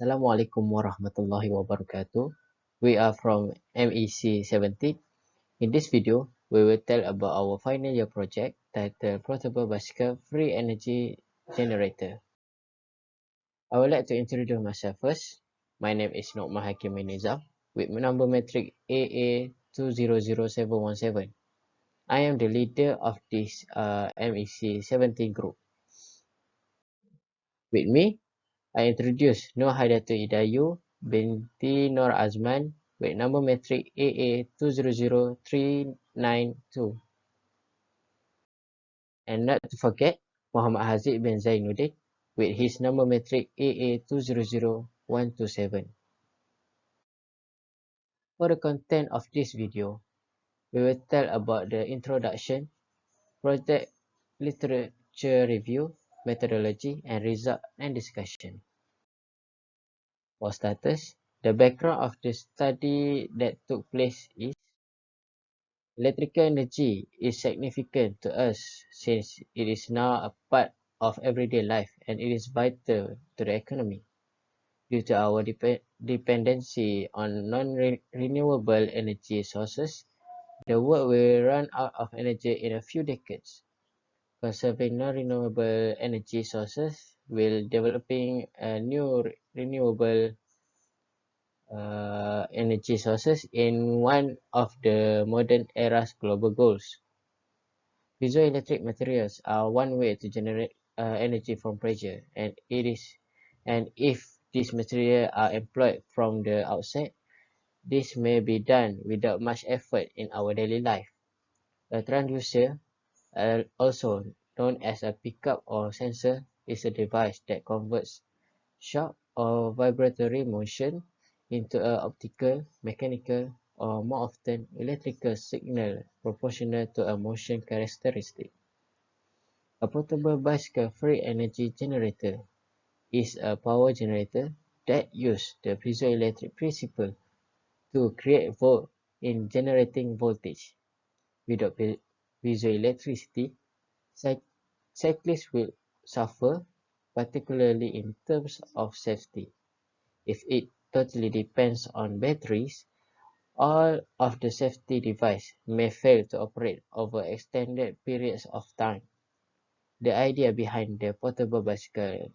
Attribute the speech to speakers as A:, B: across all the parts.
A: Assalamualaikum warahmatullahi wabarakatuh. We are from MEC17. In this video, we will tell about our final year project titled Portable Bicycle Free Energy Generator. I would like to introduce myself first. My name is Nokma Hakim Nizam with number metric AA200717. I am the leader of this MEC17 group. With me, I introduce Nur Haidatul Idayu binti Nur Azman with number metric AA200392. And not to forget, Muhammad Haziq bin Zainuddin with his number metric AA200127. For the content of this video, we will tell about the introduction, project literature review, methodology, and result and discussion. For starters, the background of the study that took place is electrical energy is significant to us since it is now a part of everyday life and it is vital to the economy. Due to our dependency on non-renewable energy sources, the world will run out of energy in a few decades. Conserving non-renewable energy sources will developing a new renewable energy sources in one of the modern era's global goals. Piezoelectric materials are one way to generate energy from pressure, and if these materials are employed from the outset, this may be done without much effort in our daily life. A transducer, also known as a pickup or sensor, is a device that converts shock or vibratory motion into an optical, mechanical, or more often electrical signal proportional to a motion characteristic. A portable bicycle free energy generator is a power generator that uses the piezoelectric principle to create volt in generating voltage. Without piezoelectricity, cyclists will suffer, particularly in terms of safety. If it totally depends on batteries, all of the safety devices may fail to operate over extended periods of time. The idea behind the portable bicycle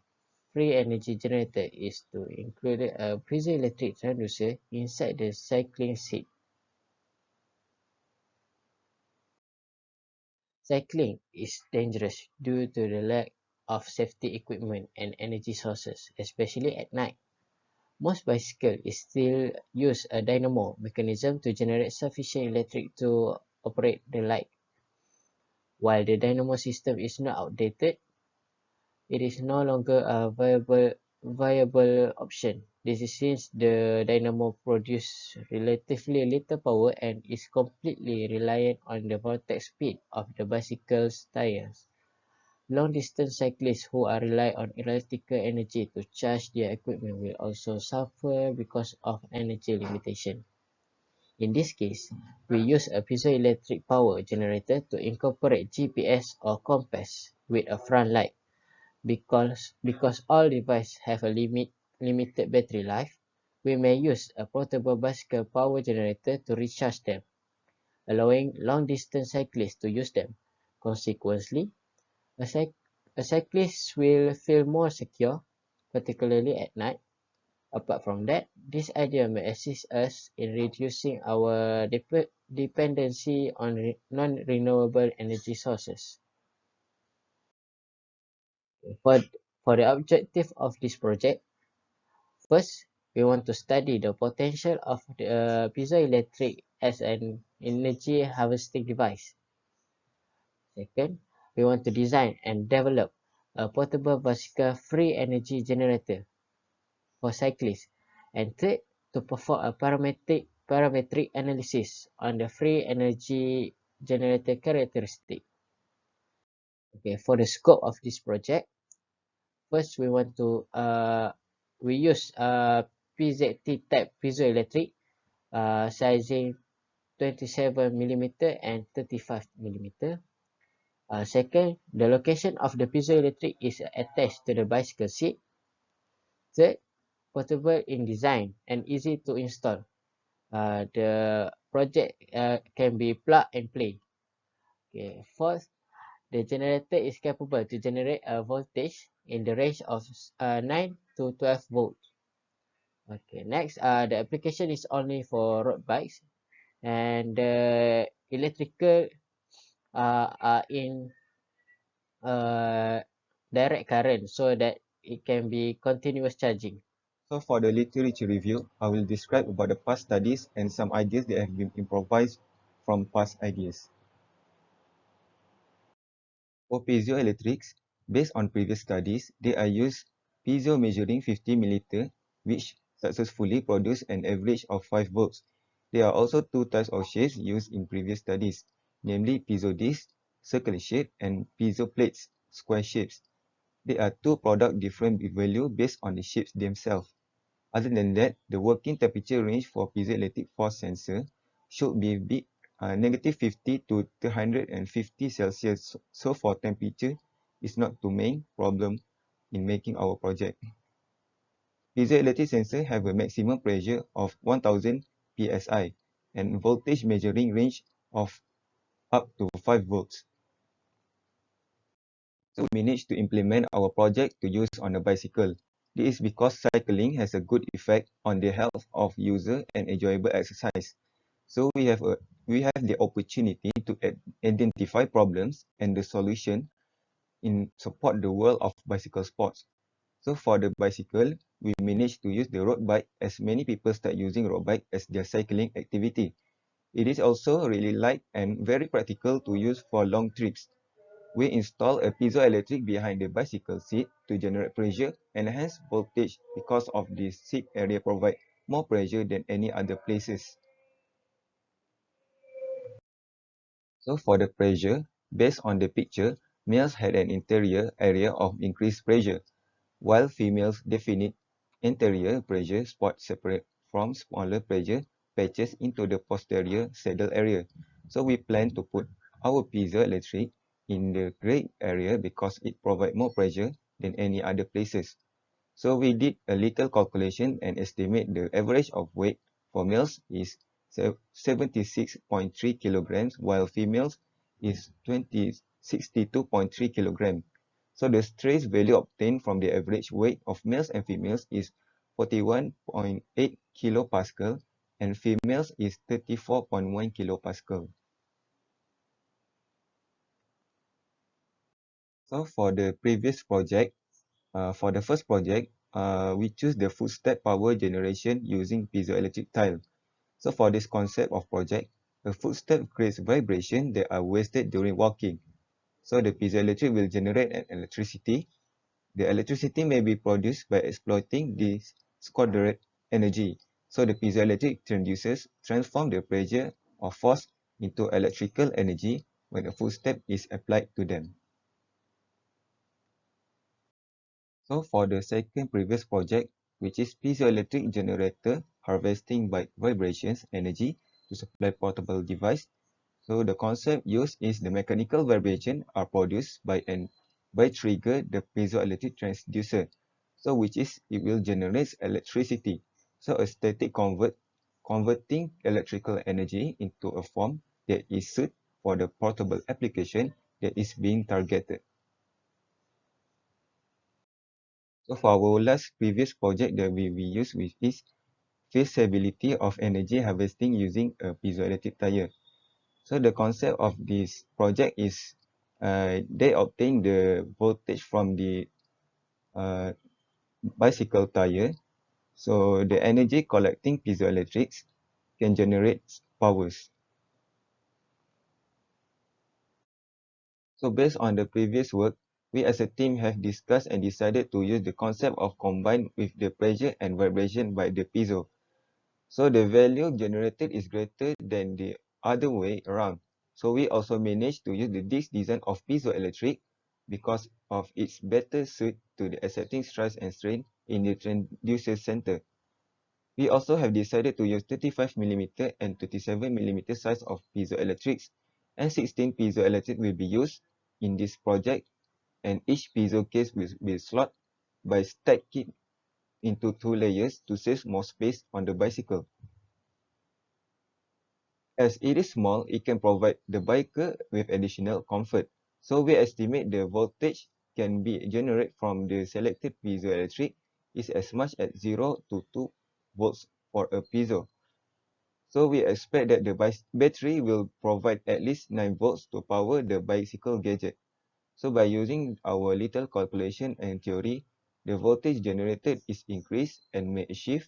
A: free energy generator is to include a piezoelectric transducer inside the cycling seat. Cycling is dangerous due to the lack of safety equipment and energy sources, especially at night. Most bicycles still use a dynamo mechanism to generate sufficient electric to operate the light. While the dynamo system is not outdated, it is no longer a viable option. This is since the dynamo produces relatively little power and is completely reliant on the vortex speed of the bicycle's tires. Long-distance cyclists who are rely on electrical energy to charge their equipment will also suffer because of energy limitation. In this case, we use a piezoelectric power generator to incorporate GPS or compass with a front light. Because all devices have a limited battery life, we may use a portable bicycle power generator to recharge them, allowing long-distance cyclists to use them. Consequently, a cyclist will feel more secure, particularly at night. Apart from that, this idea may assist us in reducing our dependency on non-renewable energy sources. For the objective of this project, first, we want to study the potential of the piezoelectric as an energy harvesting device. Second, we want to design and develop a portable bicycle free energy generator for cyclists. And third, to perform a parametric analysis on the free energy generator characteristic. Okay, for the scope of this project, first we want to we use PZT type piezoelectric sizing 27mm and 35mm. Second, the location of the piezoelectric is attached to the bicycle seat. Third, portable in design and easy to install. The project can be plug and play. Okay. Fourth, the generator is capable to generate a voltage in the range of 9 to 12 volts. Okay. Next, the application is only for road bikes, and the electrical are in uh, direct current so that it can be continuous charging.
B: So for the literature review, I will describe about the past studies and some ideas that have been improvised from past ideas. For piezoelectrics, based on previous studies, they are used piezo measuring 50 milliliter, which successfully produce an average of 5 volts. There are also two types of shapes used in previous studies, namely piezo disc, circle shape, and piezo plates, square shapes. There are two product different value based on the shapes themselves. Other than that, the working temperature range for piezoelectric force sensor should be negative 50 to 250 Celsius. So for temperature is not the main problem in making our project. Piezoelectric sensor have a maximum pressure of 1000 psi and voltage measuring range of up to 5 volts. So we managed to implement our project to use on a bicycle. This is because cycling has a good effect on the health of user and enjoyable exercise. So we have the opportunity to identify problems and the solution in support the world of bicycle sports. So for the bicycle, we managed to use the road bike as many people start using road bike as their cycling activity. It is also really light and very practical to use for long trips. We install a piezoelectric behind the bicycle seat to generate pressure and enhance voltage because of the seat area provide more pressure than any other places. So for the pressure, based on the picture, males had an interior area of increased pressure, while females definite interior pressure spot separate from smaller pressure patches into the posterior saddle area. So we plan to put our piezoelectric in the gray area because it provides more pressure than any other places. So we did a little calculation and estimate the average of weight for males is 76.3 kilograms, while females is 62.3 kilograms. So the stress value obtained from the average weight of males and females is 41.8 kilopascal and females is 34.1 kilopascal. So for the previous project, for the first project, we choose the footstep power generation using piezoelectric tile. So for this concept of project, a footstep creates vibration that are wasted during walking. So the piezoelectric will generate an electricity. The electricity may be produced by exploiting this squadrate energy. So the piezoelectric transform the pressure or force into electrical energy when a footstep is applied to them. So for the second previous project, which is piezoelectric generator harvesting by vibrations energy to supply portable device. So the concept used is the mechanical vibration are produced by trigger the piezoelectric transducer. So which is it will generate electricity. So a converting electrical energy into a form that is suited for the portable application that is being targeted. So for our last previous project that we use with is feasibility of energy harvesting using a piezoelectric tire. So the concept of this project is they obtain the voltage from the uh, bicycle tire. So the energy collecting piezoelectrics can generate powers. So based on the previous work, we as a team have discussed and decided to use the concept of combined with the pressure and vibration by the piezo. So the value generated is greater than the other way around. So we also managed to use the disc design of piezoelectric because of its better suit to the accepting stress and strain in the transducer center. We also have decided to use 35mm and 27mm size of piezoelectrics, and 16 piezoelectric will be used in this project, and each piezo case will be slot by stacking into 2 layers to save more space on the bicycle. As it is small, it can provide the biker with additional comfort. So we estimate the voltage can be generated from the selected piezoelectric is as much as 0 to 2 volts for a piezo. So we expect that the battery will provide at least 9 volts to power the bicycle gadget. So by using our little calculation and theory, the voltage generated is increased and may achieve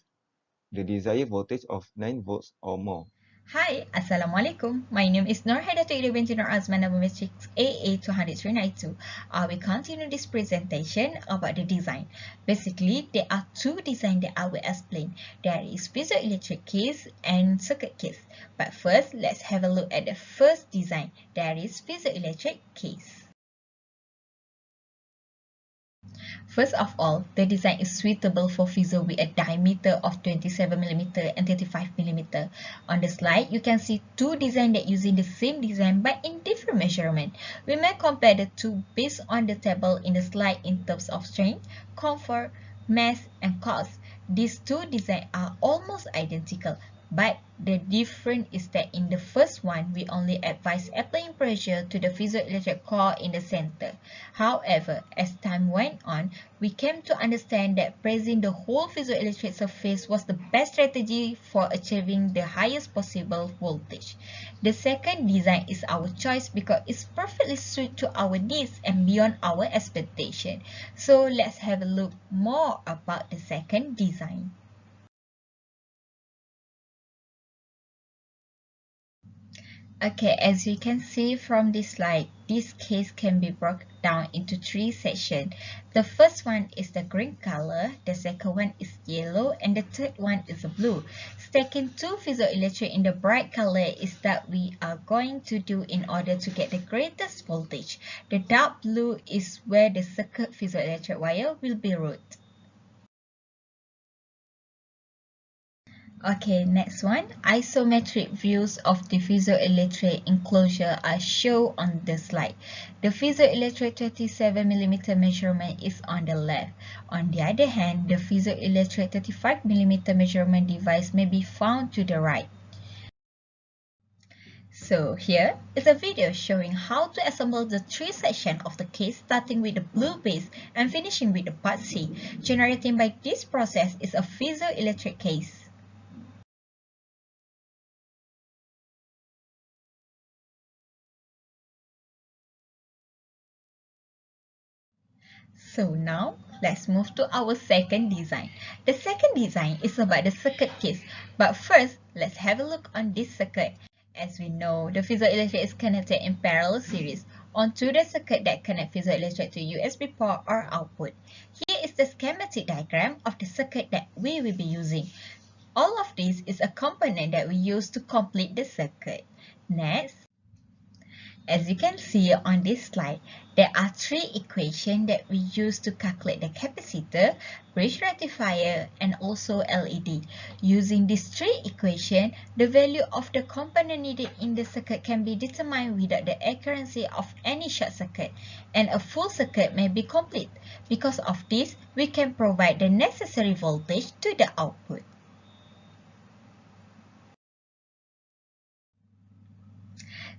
B: the desired voltage of 9 volts or more.
C: Hi, Assalamualaikum. My name is Nurhaidatul binti Nur Azman number matrix AA200-392. I will continue this presentation about the design. Basically, there are two designs that I will explain. There is piezoelectric case and circuit case. But first, let's have a look at the first design. There is piezoelectric case. First of all, the design is suitable for piezo with a diameter of 27mm and 35mm. On the slide, you can see two designs that using the same design but in different measurement. We may compare the two based on the table in the slide in terms of strength, comfort, mass, and cost. These two designs are almost identical, but the difference is that in the first one, we only advise applying pressure to the piezoelectric core in the center. However, as time went on, we came to understand that pressing the whole piezoelectric surface was the best strategy for achieving the highest possible voltage. The second design is our choice because it's perfectly suited to our needs and beyond our expectation. So let's have a look more about the second design. Okay, as you can see from this slide, this case can be broken down into three sections. The first one is the green color, the second one is yellow, and the third one is blue. Stacking two piezoelectric in the bright color is that we are going to do in order to get the greatest voltage. The dark blue is where the circuit piezoelectric wire will be routed. Okay, next one. Isometric views of the piezoelectric enclosure are shown on the slide. The piezoelectric 27mm measurement is on the left. On the other hand, the piezoelectric 35mm measurement device may be found to the right. So here is a video showing how to assemble the three sections of the case, starting with the blue base and finishing with the part C. Generating by this process is a piezoelectric case. So now, let's move to our second design. The second design is about the circuit case. But first, let's have a look on this circuit. As we know, the piezoelectric is connected in parallel series onto the circuit that connects piezoelectric to USB port or output. Here is the schematic diagram of the circuit that we will be using. All of this is a component that we use to complete the circuit. Next, as you can see on this slide, there are three equations that we use to calculate the capacitor, bridge rectifier, and also LED. Using these three equations, the value of the component needed in the circuit can be determined without the accuracy of any short circuit, and a full circuit may be complete. Because of this, we can provide the necessary voltage to the output.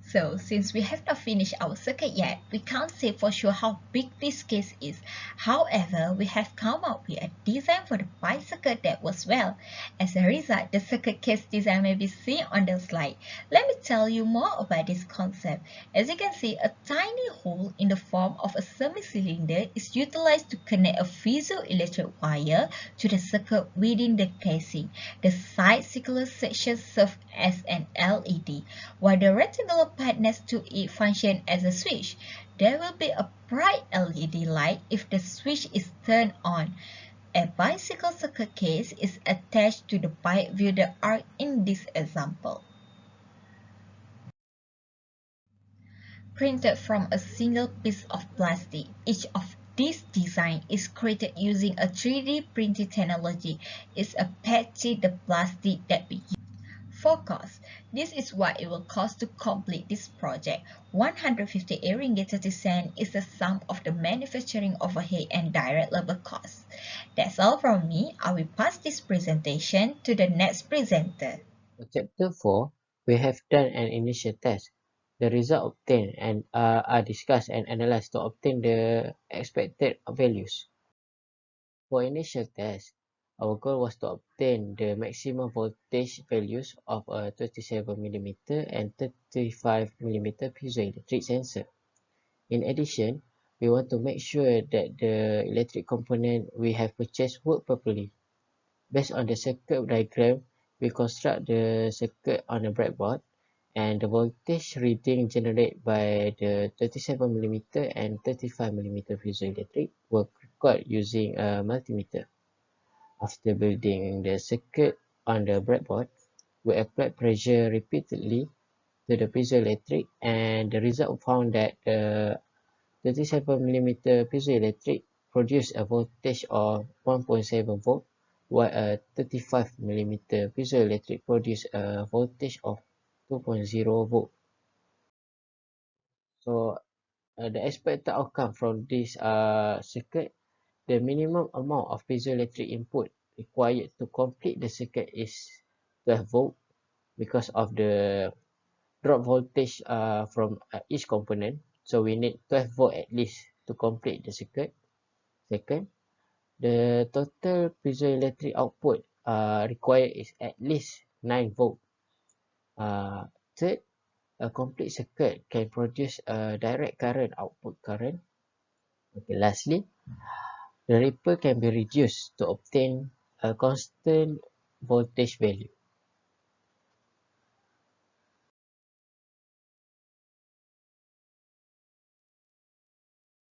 C: So, since we have not finished our circuit yet, we can't say for sure how big this case is. However, we have come up with a design for the bicycle that works well. As a result, the circuit case design may be seen on the slide. Let me tell you more about this concept. As you can see, a tiny hole in the form of a semi-cylinder is utilized to connect a piezoelectric wire to the circuit within the casing. The side circular section serves as an LED, while the rectangular part next to it functions as a switch. There will be a bright LED light if the switch is turned on. A bicycle circuit case is attached to the bike with the arc in this example. Printed from a single piece of plastic, each of this design is created using a 3D printing technology. It's a patchy the plastic that we use. For cost, this is what it will cost to complete this project. 158 ringgit 30 cent is the sum of the manufacturing overhead and direct labor costs. That's all from me. I will pass this presentation to the next presenter.
A: For Chapter 4, we have done an initial test. The results obtained and are discussed and analyzed to obtain the expected values. For initial test, our goal was to obtain the maximum voltage values of a 27mm and 35mm piezoelectric sensor. In addition, we want to make sure that the electric component we have purchased work properly. Based on the circuit diagram, we construct the circuit on a breadboard, and the voltage reading generated by the 37mm and 35mm piezoelectric were recorded using a multimeter. After building the circuit on the breadboard, we applied pressure repeatedly to the piezoelectric, and the result found that the 37mm piezoelectric produced a voltage of 1.7 volt, while a 35mm piezoelectric produced a voltage of 2.0 volt. So the expected outcome from this circuit, the minimum amount of piezoelectric input required to complete the circuit is 12 volt because of the drop voltage from each component. So we need 12 volt at least to complete the circuit. Second, the total piezoelectric output required is at least 9 volt. Third, a complete circuit can produce a direct current output current. Okay, lastly, the ripple can be reduced to obtain a constant voltage value.